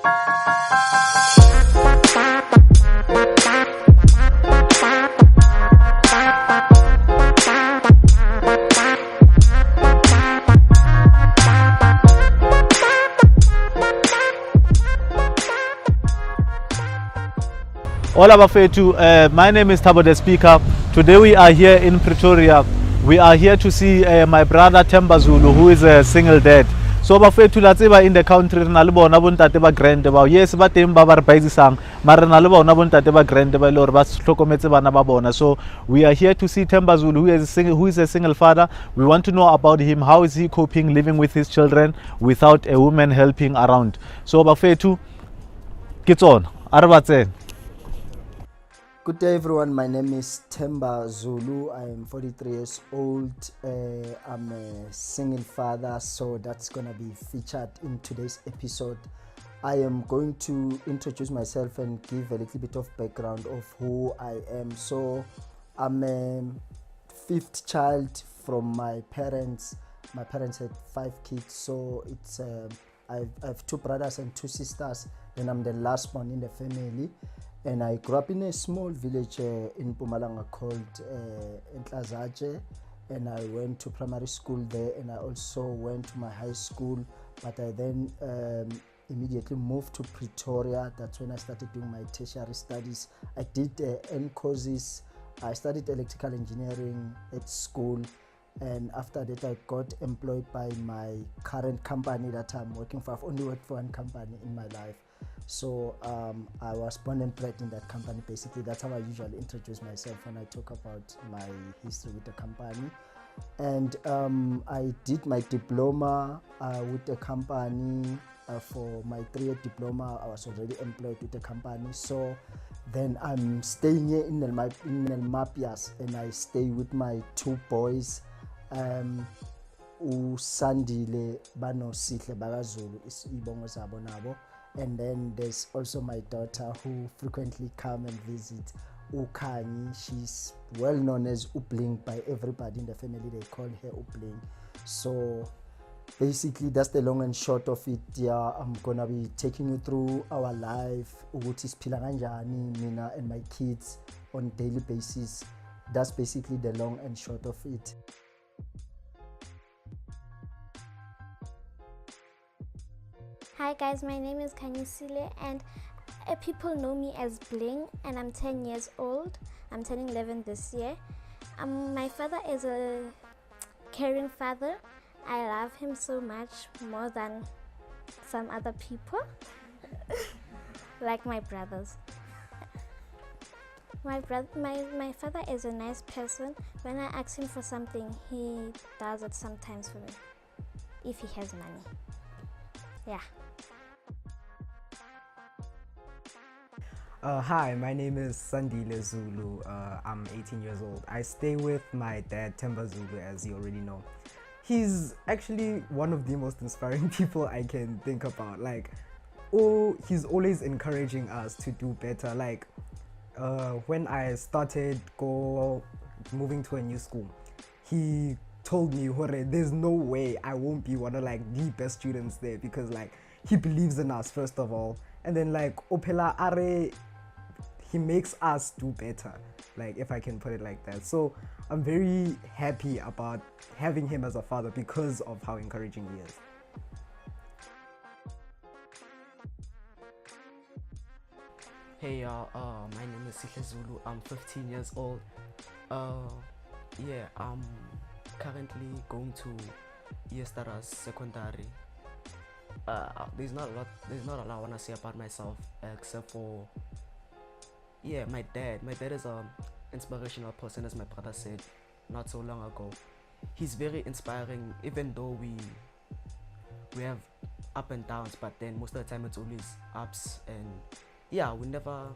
Hola Bafetu, my name is Thabo the Speaker. Today we are here in Pretoria. We are here to see my brother Themba Zulu, who is a single dad. So Bafetu la tseba in the country na le bona bontate ba grand ba. Yes ba teng ba ba re baisisang, mara na le bona bontate ba grand ba le hore ba hlokometse bana ba bona. So we are here to see Themba Zulu, who is a single father. We want to know about him. How is he coping living with his children without a woman helping around? So Bafetu, get on. Arabatse. Good day everyone, my name is Themba Zulu. I am 43 years old. I'm a single father, so that's gonna be featured in today's episode. I am going to introduce myself and give a little bit of background of who I am. So I'm a fifth child from my parents. My parents had 5 kids, so it's I have 2 brothers and 2 sisters, and I'm the last one in the family. And I grew up in a small village in Mpumalanga called Nhlazatshe, and I went to primary school there, and I also went to my high school, but I then immediately moved to Pretoria. That's when I started doing my tertiary studies. I did N courses. I studied electrical engineering at school, and after that I got employed by my current company that I'm working for. I've only worked for one company in my life. So I was born and bred in that company. Basically, that's how I usually introduce myself when I talk about my history with the company. And I did my diploma with the company. For my 3-year diploma, I was already employed with the company. So then I'm staying here in El Mapias, and I stay with my 2 boys. Usandile Bano Sihle Bagazulu is ibongo zabo nabo. And then there's also my daughter who frequently come and visit, Ukani. She's well known as Upling by everybody in the family. They call her Upling. So basically that's the long and short of it. Yeah, I'm gonna be taking you through our life, ukuthi siphila kanjani mina and my kids on daily basis. That's basically the long and short of it. Hi guys, my name is Kanyisile, and people know me as Bling, and I'm 10 years old. I'm turning 11 this year. My father is a caring father. I love him so much, more than some other people, like my brothers. My father is a nice person. When I ask him for something, he does it sometimes for me, if he has money. Yeah. Hi, my name is Sandile Zulu. I'm 18 years old. I stay with my dad, Themba Zulu, as you already know. He's actually one of the most inspiring people I can think about. Like, he's always encouraging us to do better. Like, when I started moving to a new school, he told me, Hore, there's no way I won't be one of like the best students there, because like he believes in us first of all, and then like Opela Are, he makes us do better, like if I can put it like that. So I'm very happy about having him as a father because of how encouraging he is. Hey y'all, my name is Sihle Zulu. I'm 15 years old. Yeah, I'm currently going to Iestaras Secondary. There's not a lot I want to say about myself, except for, yeah, my dad. My dad is an inspirational person, as my brother said not so long ago. He's very inspiring, even though we have up and downs, but then most of the time it's always ups, and yeah, we never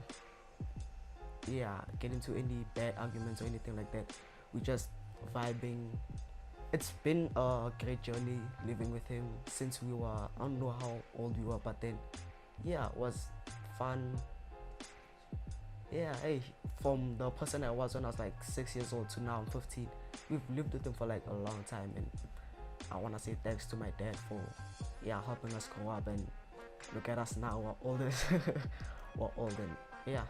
get into any bad arguments or anything like that. We just vibing. It's been a great journey living with him since we were, I don't know how old we were, but then yeah, it was fun. Yeah, hey, from the person I was when I was like 6 years old to now I'm 15, we've lived with him for like a long time, and I want to say thanks to my dad for helping us grow up and look at us now, we're older. We're old and yeah.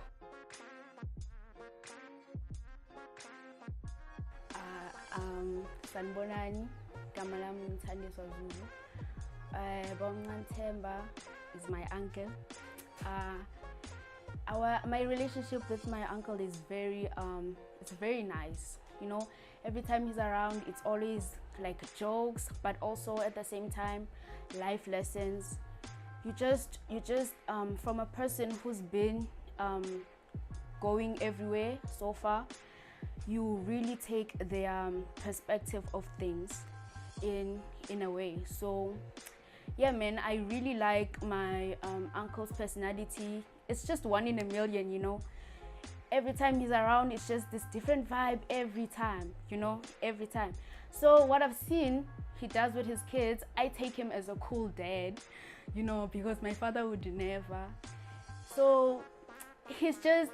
Sanibonani, igama lami ngithandiswa Zulu. Bomncane Themba is my uncle. My relationship with my uncle is it's very nice. You know, every time he's around, it's always like jokes, but also at the same time, life lessons. You just from a person who's been going everywhere so far, you really take the perspective of things in a way. So yeah, man, I really like my uncle's personality. It's just one in a million, you know. Every time he's around, it's just this different vibe every time, you know, every time. So what I've seen he does with his kids, I take him as a cool dad, you know, because my father would never. So he's just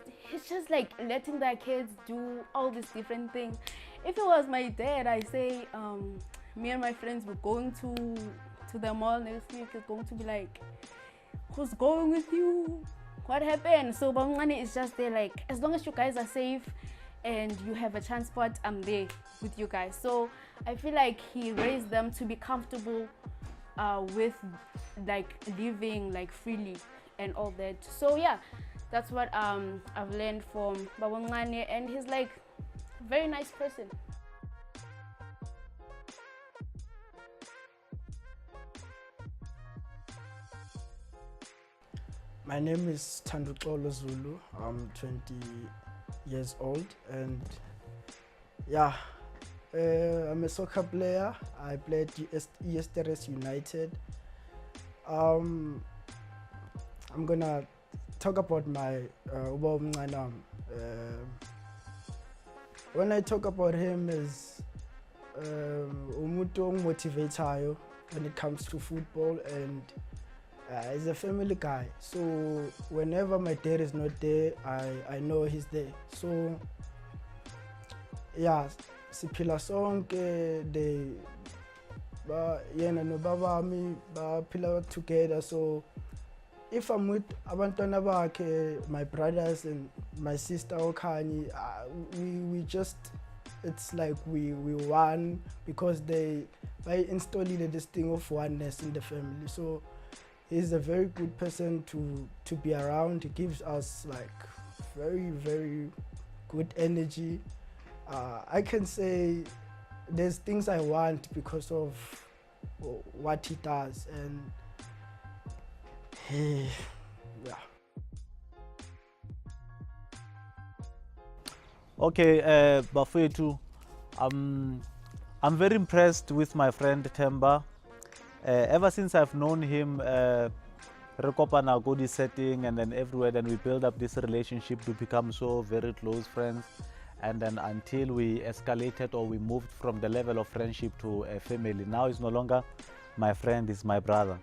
like letting their kids do all these different things. If it was my dad, I say me and my friends were going to the mall next week, it's going to be like, who's going with you? What happened? So Bamngane is just there like, as long as you guys are safe and you have a transport, I'm there with you guys. So I feel like he raised them to be comfortable with like living like freely and all that. So yeah, that's what I've learned from Bamngane, and he's like a very nice person. My name is Thanduxolo Zulu. I'm 20 years old, and yeah, I'm a soccer player. I played ESTRS United. I'm gonna talk about my Ubomncane. When I talk about him as umuntu ongimotivateayo when it comes to football, and he's a family guy, so whenever my dad is not there, I know he's there. So yeah, siphila sonke, yena nobaba wami baphila together. So if I'm with abantwana bakhe, my brothers and my sister Okhanyi, we just, it's like we won, because they installed this thing of oneness in the family. So he's a very good person to be around. He gives us like very, very good energy. I can say there's things I want because of what he does, and yeah. Okay, Bafethu, I'm very impressed with my friend Themba. Ever since I've known him, Rekopana Godi setting, and then everywhere, then we build up this relationship to become so very close friends, and then until we escalated or we moved from the level of friendship to a family. Now he's no longer my friend, he's my brother.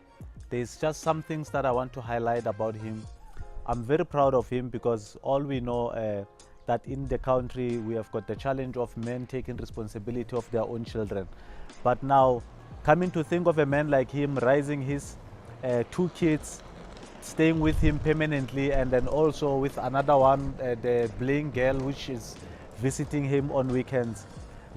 There's just some things that I want to highlight about him. I'm very proud of him, because all we know that in the country we have got the challenge of men taking responsibility of their own children. But now, coming to think of a man like him raising his 2 kids, staying with him permanently, and then also with another one, the Bling girl, which is visiting him on weekends.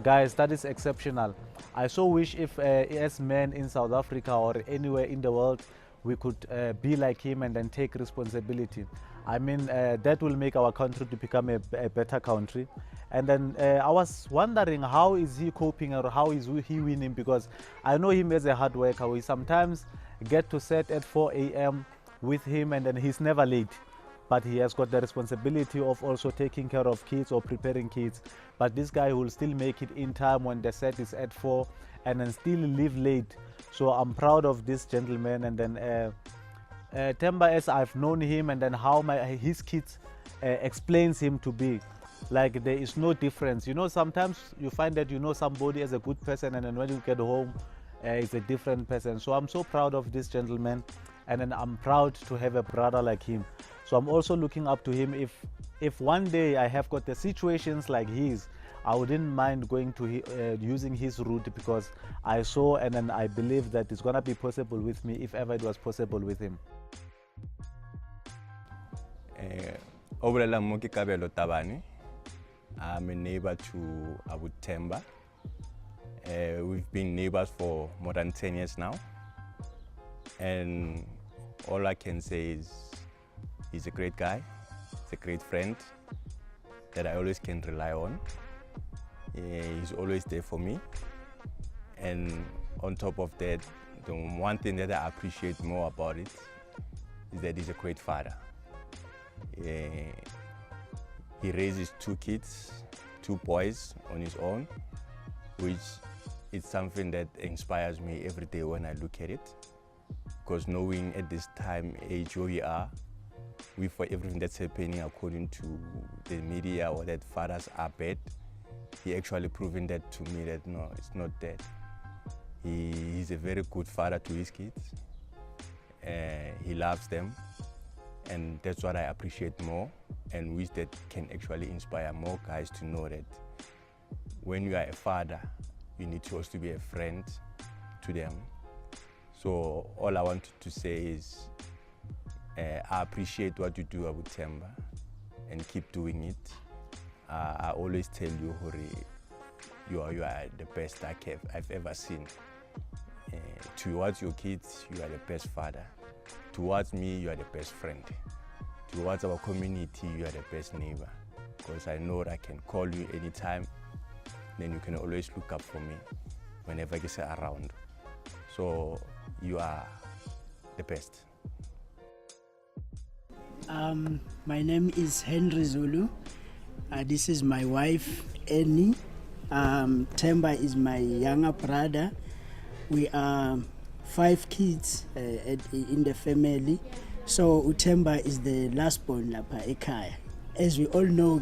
Guys, that is exceptional. I so wish if as men in South Africa or anywhere in the world, we could be like him and then take responsibility. I mean, that will make our country to become a better country. And then I was wondering, how is he coping, or how is he winning? Because I know him as a hard worker. We sometimes get to set at 4 a.m. with him, and then he's never late. But he has got the responsibility of also taking care of kids or preparing kids. But this guy will still make it in time when the set is at 4, and then still leave late. So I'm proud of this gentleman. And then Themba, as I've known him, and then how his kids explains him to be. Like, there is no difference. You know, sometimes you find that you know somebody as a good person, and then when you get home, it's a different person. So I'm so proud of this gentleman, and then I'm proud to have a brother like him. So I'm also looking up to him. If one day I have got the situations like his, I wouldn't mind going to using his route, because I saw and then I believe that it's gonna be possible with me if ever it was possible with him. Obolela mo ke Kabelo Tabane. I'm a neighbor to Abu Themba. We've been neighbors for more than 10 years now. And all I can say is he's a great guy. He's a great friend that I always can rely on. He's always there for me. And on top of that, the one thing that I appreciate more about it is that he's a great father. He raises 2 kids, 2 boys on his own, which is something that inspires me every day when I look at it. Because knowing at this time age where we are, for everything that's happening according to the media, or that fathers are bad, he actually proven that to me that no, it's not that. He's a very good father to his kids. He loves them, and that's what I appreciate more, and wish that can actually inspire more guys to know that when you are a father, you need to also be a friend to them. So all I wanted to say is I appreciate what you do, Abu Themba, and keep doing it. I always tell you, Hori, you are the best I've ever seen. Towards your kids, you are the best father. Towards me, you are the best friend. Towards our community, you are the best neighbor. Because I know that I can call you anytime, then you can always look up for me whenever you are around. So you are the best. My name is Henry Zulu. This is my wife, Annie. Themba is my younger brother. We are 5 kids in the family. So Themba is the last born lapha ekhaya. As we all know,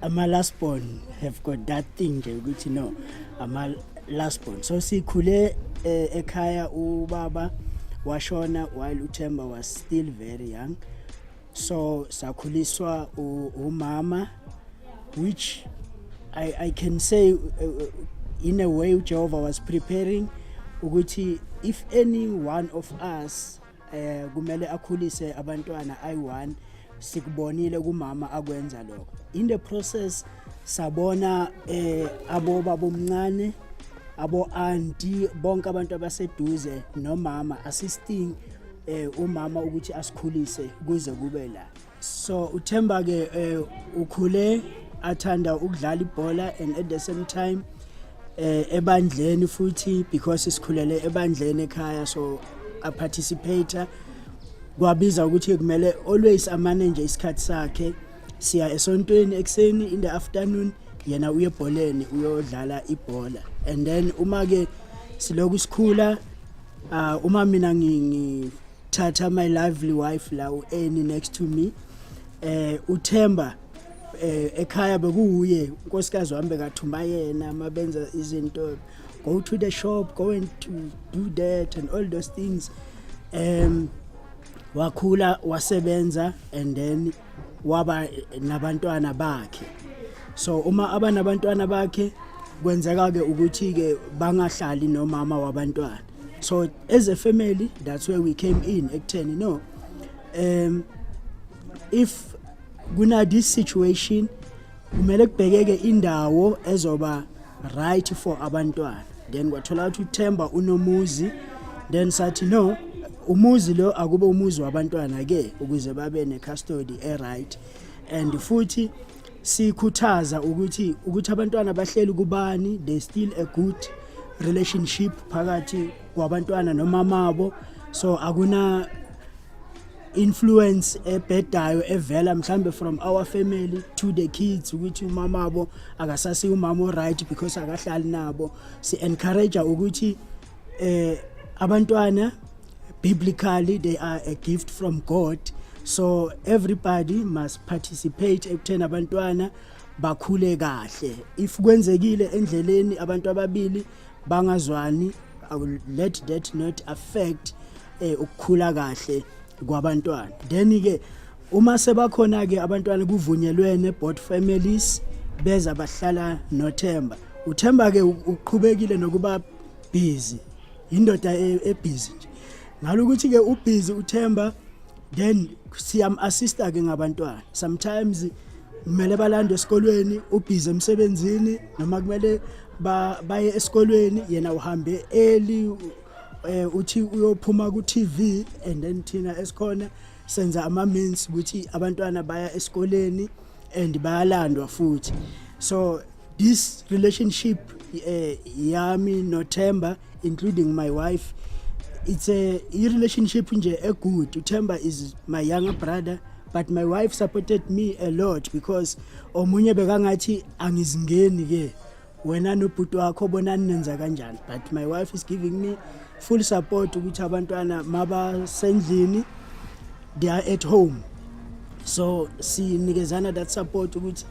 ama last born have got that thing ukuthi no, ama last born. So sikhule ekhaya ubaba washona while Themba was still very young. So sakhuliswa umama, which I can say in a way Jehovah was preparing ukuthi if any one of us kumele akhulise abantwana ayi-1, sikubonile kumama akwenza lokho. In the process sabona abo babomncane, abo auntie, bonke abantu abaseduze nomama assisting umama ukuthi asikhulise kuze kube la. So uThemba ke ukhule athanda ukudlala ibhola, and at the same time ebandleni futhi, because isikhulele ebandleni ekhaya, so a participator. Kwabiza ukuthi kumele always amanage isikhathi sakhe. Siya esontweni ekseni, in the afternoon yena uye ebholeni uyodlala ibhola. And then uma ke siloku sikhula, uma mina ngithatha my lovely wife la uAnnie next to me, uThemba ekhaya bekuuye unkosikazi wami bekathuma yena mabenza izinto, go to the shop, go and to do that and all those things. Wakhula wasebenza, and then waba nabantwana bakhe. So uma abanabantwana bakhe kwenzeka ke ukuthi ke bangahlali nomama wabantwana. So as a family, that's where we came in ekutheni no, if kuna this situation kumele kubhekeke indawo ezoba right for abantwana. Then kwathola ukuthi uThemba unomuzi, then sathi no, umuzi lo akube umuzi wabantwana ke ukuze babe ne custody right. And futhi sikhuthaza ukuthi abantwana bahleli kubani, they still a good relationship phakathi kwabantwana nomamabo. So akuna influence ebhedayo evela mhlambe from our family to the kids ukuthi umamabo akasasi umama right because akahlali nabo. Si encourage ukuthi abantwana biblically they are a gift from God, so everybody must participate ekutheni abantwana bakhule kahle. If kwenzekile endleleni abantu ababili bangazwani, I will let that not affect ukukhula kahle kwabantwana. Then ke uma sebakhona ke abantwana kuvunyelwene both families beza bahlala noThemba. uThemba ke uqhubekile nokuba busy, indoda ebusy nje. Ngalokuthi ke ubusy uThemba, then siyam assista ke ngabantwana. Sometimes kumele balande esikolweni, ubusy emsebenzini, noma kumele baye esikolweni yena uhambe early, uthi uyophuma ku TV, and then thina esikhona senza ama means ukuthi abantwana baya esikoleni and bayalandwa futhi. So this relationship yami noThemba, including my wife, it's a relationship nje a good. uThemba is my younger brother, but my wife supported me a lot because omunye bekangathi angizingeni ke wena nobhuti wakho bonani nenza kanjani, but my wife is giving me full support ukuthi abantwana maba sendlini, they are at home. So sinikezana that support ukuthi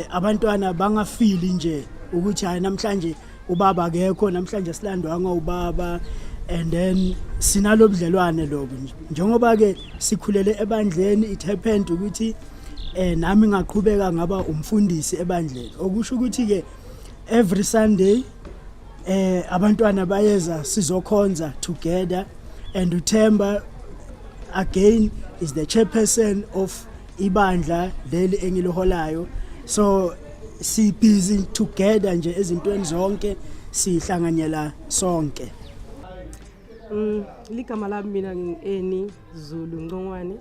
abantwana bangafili nje ukuthi hayi namhlanje ubaba akekho, namhlanje silandwa ubaba, and then sinalobudlelwane lobo. Njengoba ke sikhulele ebandleni, it happened ukuthi nami ngaqhubeka ngaba umfundisi ebandleni, okusho ukuthi ke every Sunday abantwana bayeza sizokhonza together, and uThemba again is the chairperson of ibandla leli engiliholayo. So si busy together nje ezintweni zonke sihlanganyela sonke. Ligama lami mina ngini Zulu Ngongwane.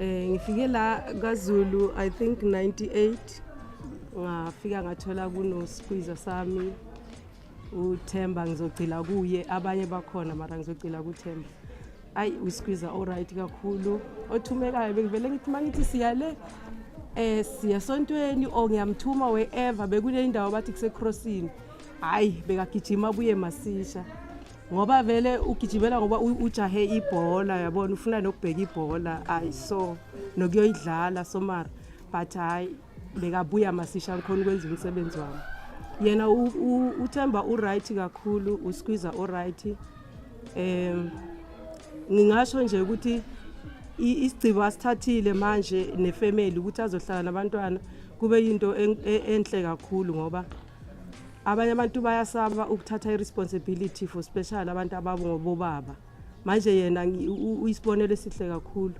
Ngifike la kaZulu I think 98. Ngafika ngathola kuno squeezer sami uThemba, ngizogcila kuye, abanye bakhona mara ngizogcila kuThemba. Ayi usqueezer alright kakhulu. Othumekayo bengivele ngithi mangithi siyale siya sontweni o ngiyamthuma wherever bekule indawo bathi kuse crossing. Hayi bekagijima abuye masisha. Ngoba vele ugijimela ngoba ujahe ibhola, yabona ufuna nokubheka ibhola, ayi so nokuyoyidlala so mara, but hayi bekabuya masisha ngikhona ukwenza umsebenzi wami. Yena uThemba uright kakhulu, usqueezer alright. Ngingasho nje ukuthi isigcibo asithathile manje nefamily ukuthi azohlala nabantwana kube into enhle kakhulu, ngoba abanye abantu bayasaba ukuthatha iresponsibility for special abantu ababobaba. Manje yena uyisibonelo esihle kakhulu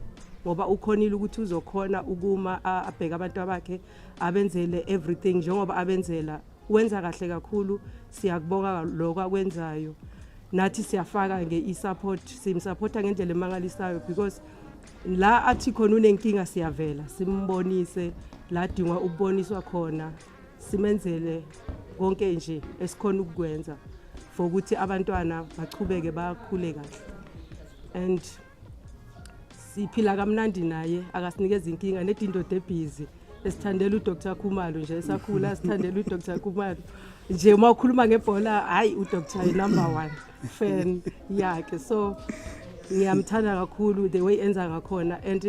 ngoba ukhonile ukuthi uzokhona ukuma abheka abantu bakhe, abenzele everything njengoba abenzela. Wenza kahle kakhulu, siyakubonga lokho akwenzayo. Nathi siyafaka nge i-support, simsupporta ngendlela emangalisayo because la athi khona unenkinga siyavela simbonise, la dingwa ukuboniswa khona simenzele konke nje esikhona ukukwenza for ukuthi abantwana bachubeke bakhule kahle. And siphila kamnandi naye, akasinikeza inkinga nedindoda ebusy esithandela uDr Khumalo nje, esakhula sithandela uDr Khumalo nje, uma ukhuluma ngebhola hayi uDr number 1 fan yakhe. So ngiyamthanda kakhulu the way enza ngakhona, and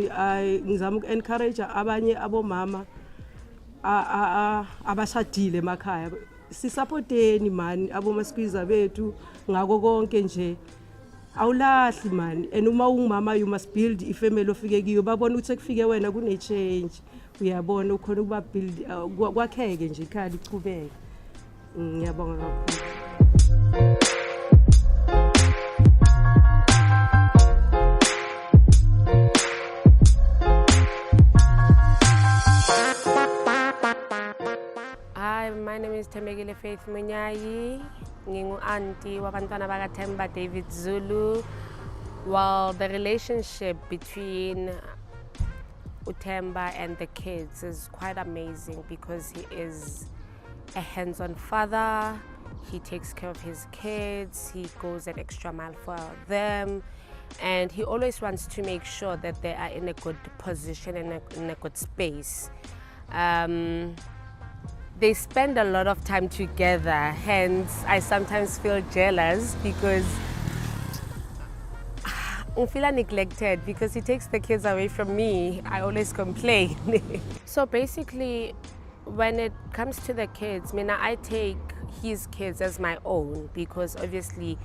ngizama uku-encourage abanye abomama abashadile emakhaya, sisupporteni man abomasqueezer bethu ngako konke nje, awulahli man. And uma ungumama you must build ifamily ofike kiyo, babona ukuthi kufike wena kune change, uyabona ukhona ukuba build kwakheke nje ikhaya lichubeke. Ngiyabonga kakhulu. Hi, my name is Thembekile Faith Munyayi. Ngingu auntie wabantwana bakaThemba David Zulu. Well, the relationship between uThemba and the kids is quite amazing because he is a hands-on father. He takes care of his kids. He goes an extra mile for them. And he always wants to make sure that they are in a good position and in a good space. They spend a lot of time together, hence I sometimes feel jealous because I feel neglected because he takes the kids away from me. I always complain. So basically, when it comes to the kids, I take his kids as my own because obviously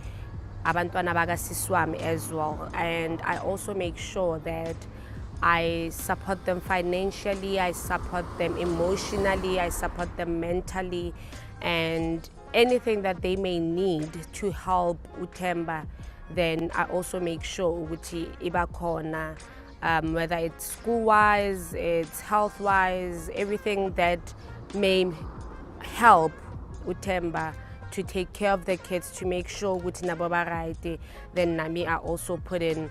abantwana bagasiswami as well, and I also make sure that I support them financially, I support them emotionally, I support them mentally, and anything that they may need to help uThemba, then I also make sure ukuthi iba khona, whether it's school-wise, it's health-wise, everything that may help uThemba to take care of the kids, to make sure ukuthi nabo ba right, then nami I also put in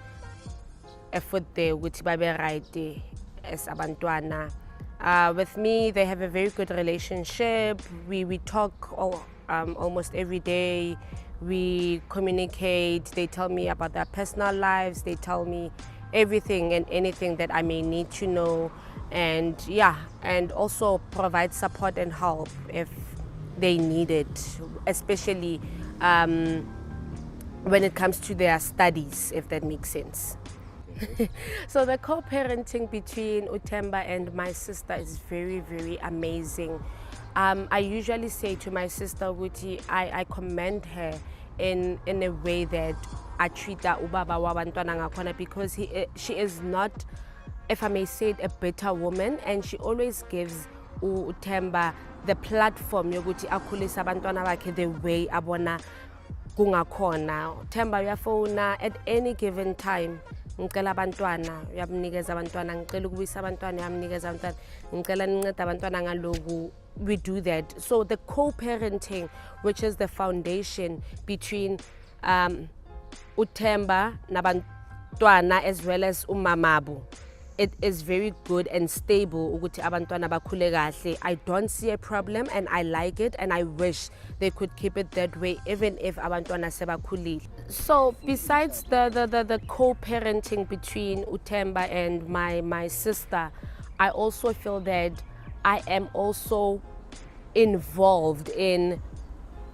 effort there ukuthi babe right as abantwana. With me, they have a very good relationship. We talk almost every day. We communicate. They tell me about their personal lives. They tell me everything and anything that I may need to know. And yeah, and also provide support and help if they need it, especially when it comes to their studies, if that makes sense. So the co-parenting between uThemba and my sister is very, very amazing. I usually say to my sister, Wuti, I commend her in a way that I treat her ubaba wa bantwana ngakhona, because she is not, if I may say it, a better woman, and she always gives uThemba the platform yokuthi akhulisa abantwana bakhe the way abona kungakhona. uThemba uyafona at any given time, ngicela abantwana, uyamnikeza abantwana, ngicela ukubuyisa abantwana, uyamnikeza abantwana, ngicela nincede abantwana ngaloku. We do that. So the co-parenting, which is the foundation between uThemba nabantwana as well as umamabu, it is very good and stable ukuthi abantwana bakhule kahle. I don't see a problem, and I like it, and I wish they could keep it that way even if abantwana sebakhulile. So besides the co-parenting between uThemba and my sister, I also feel that I am also involved in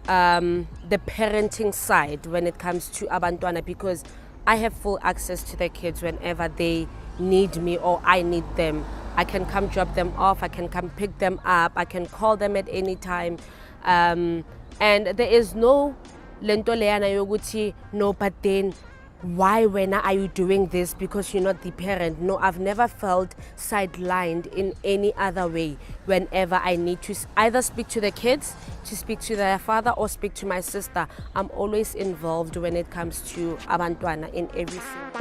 the parenting side when it comes to abantwana, because I have full access to the kids whenever they need me or I need them. I can come drop them off, I can come pick them up, I can call them at any time, and there is no lento leyana yoguti, no, but then why, when are you doing this because you're not the parent? No, I've never felt sidelined in any other way. Whenever I need to either speak to the kids, to speak to their father, or speak to my sister, I'm always involved when it comes to abantwana in everything.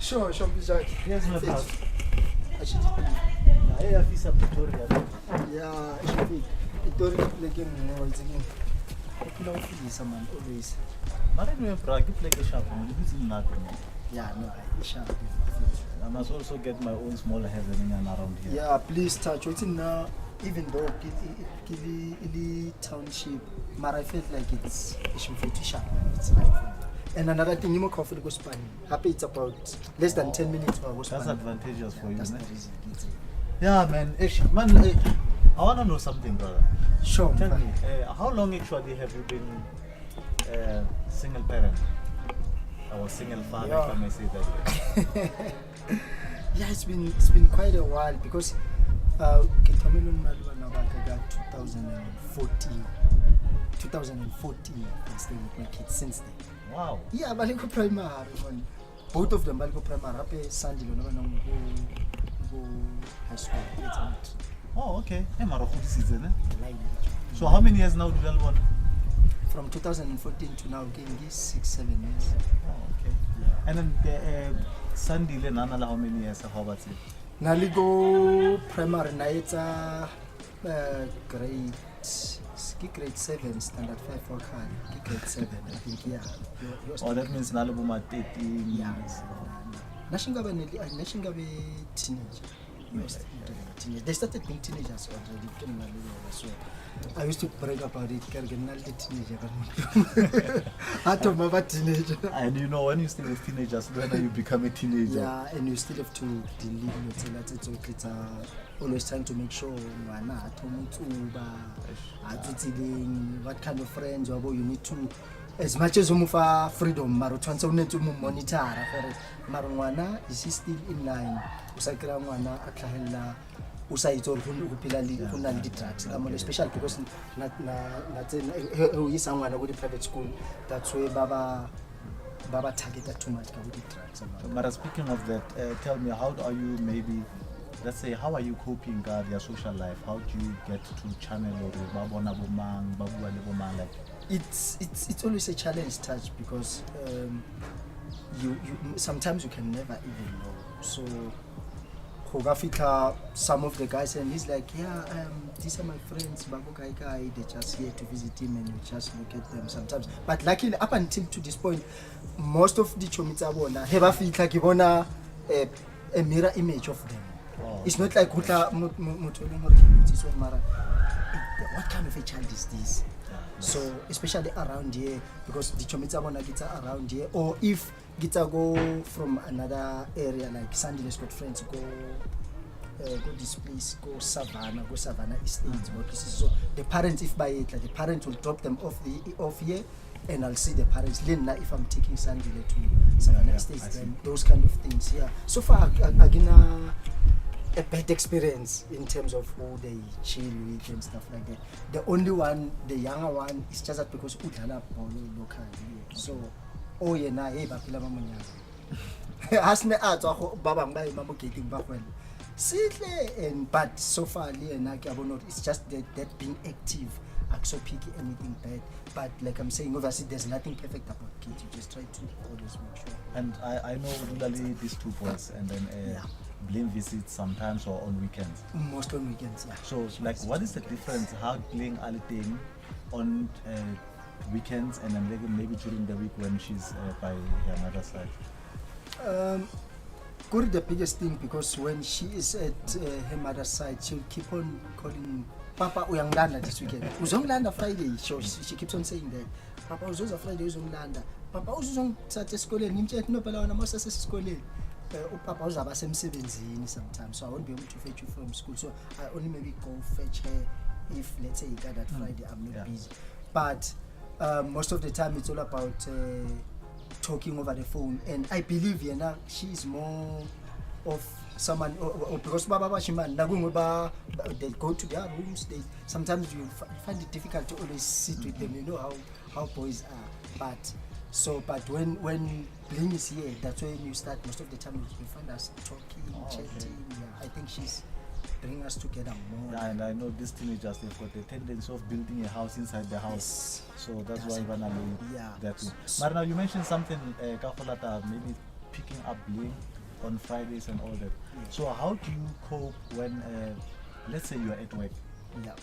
Sure, Bisha. Yes, my house. Yeah, it don't like him. It's again. No, man, always. Yeah, no, it's sharp. I must also get my own small heaven around here. Yeah, please touch. What's in now? Even though Kili Township, but I felt like it's sharp. It's right. And another thing, you more coffee go span. Happy it's about less than 10 minutes for go span. That's advantageous for you, That's man. the reason. Yeah, man. Man, I want to know something, brother. Sure. Tell me, how long actually have you been single parent? Or single father, Yeah. if I may say that way? Yeah, it's been quite a while because I got 2014 I stayed with my kids since then. Wow. Yeah, but I go primary one. Both of them I go primary. Rape Sandy no go high school. Oh, okay. So how many years now do you want? from 2014 to now, again, 6-7 years. Oh, okay. And then Sandile Nana, how many years? How about it? Naligo primary night grade 7, standard 5 for grade 7, I think, yeah. Oh, that means Nalabuma 13 Yeah. years. Nashingabe teenager. Teenage. They started being teenagers already. So I used to brag about it. Teenager. And you know, when you stay with teenagers, when you become a teenager. Yeah, and you still have to deal with it. Always trying to make sure what kind of friends you need to, as much as you have freedom, you need to monitor for it. Marungwana, is he still in line? Usakira mwana atlahela usayitor kunali drugs. Especially because is someone with private school. That's where Baba targeted too much with the drugs. But speaking of that, tell me, how are you maybe? Let's say, how are you coping with your social life? How do you get to channel or like? It's always a challenge, Touch, because you sometimes you can never even know. So Hogafika, some of the guys, and he's like, yeah, these are my friends, Babu Kai, they're just here to visit him and you just look at them sometimes. But luckily, up until to this point, most of the Chomita Bona have a mirror image of them. Oh. It's not like what kind of a child is this? So especially around here, because the Chomita Bona gets around here, or if Gita go from another area like Sandile's got friends, go this place, go Savannah Estates. So the parents, if by it, like the parents will drop them off here, and I'll see the parents. Then if I'm taking Sandile to Savannah Estates, then those kind of things. Yeah. So far, I get a bad experience in terms of who they chill with and stuff like that. The only one, the younger one, is just that because Udala Polo local. So, oh yeah, na hey bapila mamunya. Hasne ato baba mbaye mamu getting back when. And but so far it's just that being active. I'm so picky anything bad. But like I'm saying, obviously there's nothing perfect about kids. You just try to always make sure. And I know regularly these two boys, and then Bling visits sometimes or on weekends. Most on weekends, yeah. So like, what is the difference? How Bling Aliting on weekends and then maybe during the week when she's by her mother's side? The biggest thing, because when she is at her mother's side, she'll keep on calling Papa Uyanglanda this weekend. Uzonglanda Friday. She keeps on saying that. Papa Uzoza Friday Uzonglanda. Papa Uzong Saturday school nimchet no pala wana masa school. Papa uzaba semsebenzini sometimes, so I won't be able to fetch you from school. So I only maybe go fetch her if, let's say, you got that Friday, I'm not busy. But most of the time it's all about talking over the phone, and I believe she's more of someone, or because Baba Bashiman, they go to their rooms. Sometimes you find it difficult to always sit with them. You know how boys are, but when Bling is here, that's when you start. Most of the time you find us talking, chatting. Okay. Yeah, I think she's bringing us together more. Yeah, and I know these teenagers, they've got the tendency of building a house inside the house. Yes. So that's why Ivana that. But now you mentioned something, Kafolata, maybe picking up Bling on Fridays and all that. Yeah. So how do you cope when, let's say you're at work,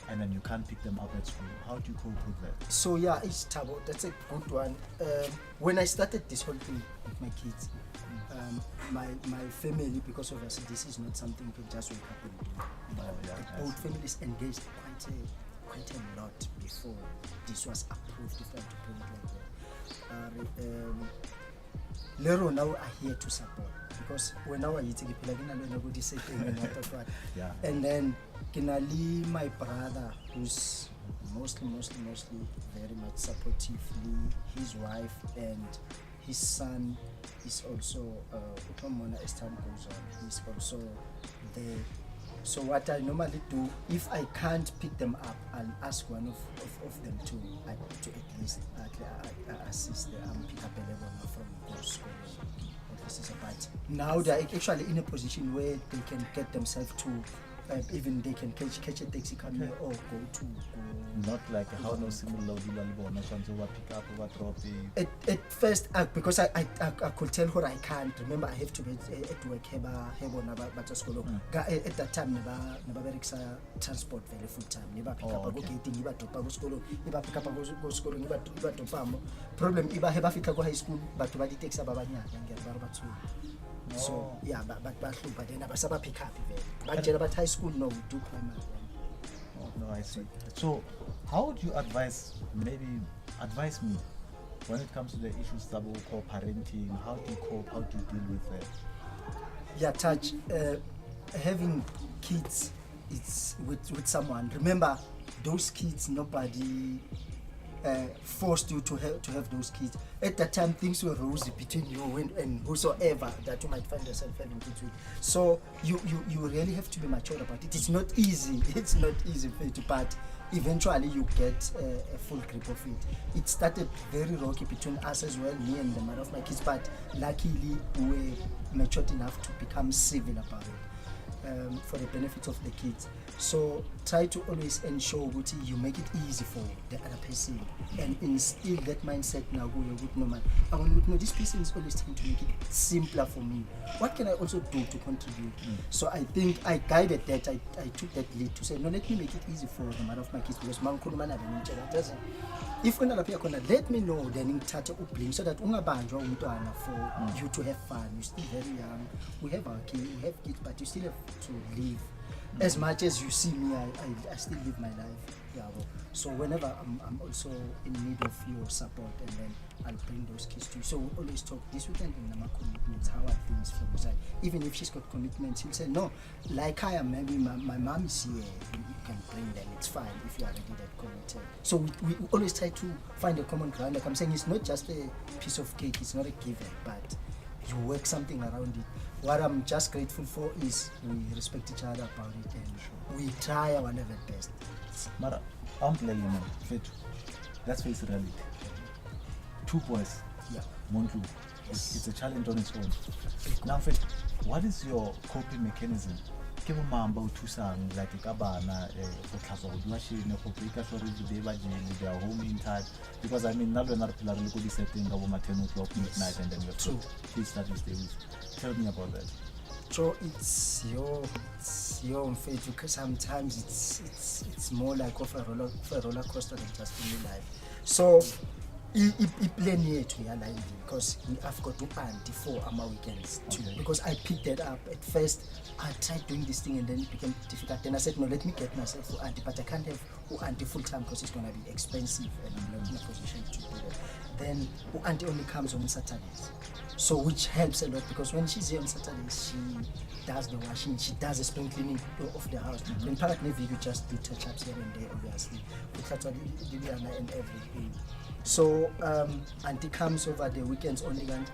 and then you can't pick them up at school? How do you cope with that? So it's Tabo, that's a good one. When I started this whole thing with my kids, my family, because obviously this is not something you can just wake up and do. Both families engaged quite a lot before this was approved, if I have to put it like that. Lero now are here to support, because when I was eating and then Kinali, my brother, who's mostly very much supportively, his wife and his son is also as time goes on, he's also there. So what I normally do, if I can't pick them up, I'll ask one of them to at least assist them, pick up a level from school. But now they're actually in a position where they can get themselves to even they can catch a taxi, come here, or go to. Not like how no single pick up over drop. At first, because I could tell her I can't. Remember, I have to be at work. At that time, never transport very full time. Never pick up a go getting, never drop a go school, never pick up a go school, never drop. Problem, never have a go high school, but to buy the taxi babanya and get barba too. So yeah, but then I never pick up. But high school, no, we do primary. No, I see. So, how would you advise me when it comes to the issues of co-parenting? How do you cope? How do you deal with that? Yeah, Touch. Having kids, it's with someone. Remember, those kids, nobody forced you to have those kids. At that time, things were rosy between you and whosoever that you might find yourself having kids with. So you really have to be mature about it. It's not easy. It's not easy for you to, but eventually you get a full grip of it. It started very rocky between us as well, me and the mother of my kids, but luckily we were matured enough to become civil about it for the benefit of the kids. So try to always ensure that you make it easy for the other person and instill that mindset now go with no man. I want to know this person is always trying to make it simpler for me. What can I also do to contribute? So I think I guided that. I took that lead to say, no, let me make it easy for the mother of my kids because man doesn't. If when let me know, then in tata blame so that for you to have fun. You're still very young. We have our kids, we have kids, but you still have to live. As much as you see me, I still live my life. Yeah, so whenever I'm also in need of your support, and then I'll bring those kids to you. So we always talk this weekend in Nama commitments, how are things from the side. Even if she's got commitments, she'll say, no, like I am, maybe my mom is here, you can bring them, it's fine if you are already that committed. So we always try to find a common ground. Like I'm saying, it's not just a piece of cake, it's not a given, but you work something around it. What I'm just grateful for is we respect each other about it and we try our level best. Mara, let's face it, reality. 2 boys, yeah. Montu, it's a challenge on its own. Now, what is your coping mechanism? Ke bo mamba o thusang like ka bana go tlhatswa go machine go breaka for everyday ba jele they are home in time because I mean nalo na re phela re le go di setting ka bo 10 o'clock midnight and then we have two kids that we stay with. Tell me about that. So it's your fate because sometimes it's more like of a roller coaster than just in life. So I plan here to align because I've got to auntie for my weekends too. Okay. Because I picked that up at first. I tried doing this thing and then it became difficult. Then I said, no, let me get myself for auntie, but I can't have auntie full time because it's gonna be expensive and I'm not in a position to do that. Then auntie only comes on Saturdays, so which helps a lot because when she's here on Saturdays, she does the washing, she does the spring cleaning of the house. In Parrot Navy, you just do touch-ups here and there, obviously. And everything. So auntie comes over the weekends only on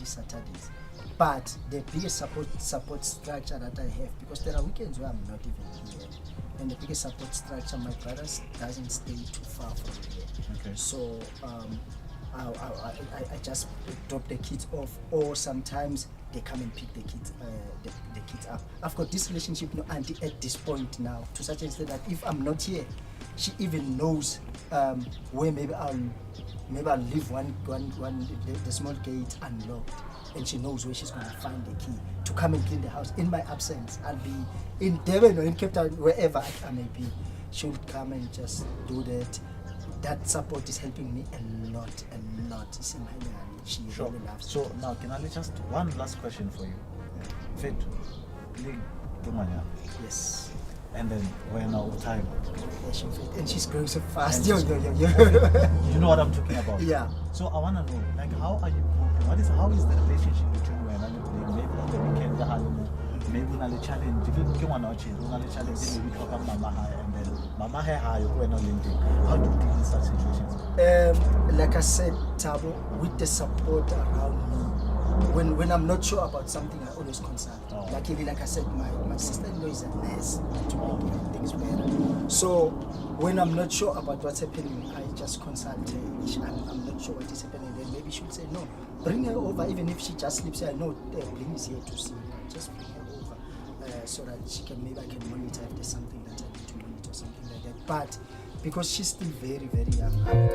Saturdays. But the biggest support structure that I have, because there are weekends where I'm not even here, and the biggest support structure, my brothers doesn't stay too far from here. Okay. So I just drop the kids off, or sometimes they come and pick the kids up. I've got this relationship with auntie at this point now, to such an extent that if I'm not here, she even knows where maybe I'll leave the small gate unlocked, and she knows where she's going to find the key to come and clean the house in my absence. I'll be in Durban or in Cape Town, wherever I may be. She would come and just do that. That support is helping me a lot. She really loves it. So now, can I just one last question for you? Fit, yes. And then when our time. Yeah, and she's growing so fast. You know what I'm talking about? Yeah. So I wanna know, like, how are you coping? How is the relationship between you and Annie? Maybe on the weekend, maybe on the challenge. If you want to challenge, maybe talk about Mama High and then Mama High, you go and how do you deal with such situations? Like I said, Tabo, with the support around me. When I'm not sure about something, I always consult. Like I said, my sister-in-law is a nurse to make things better. So when I'm not sure about what's happening, I just consult her. I'm not sure what is happening. Then maybe she would say, no, bring her over. Even if she just sleeps here, I know Bling is here to see her. Just bring her over. so that she can, maybe I can monitor if there's something that I need to monitor or something like that. But because she's still very, very young,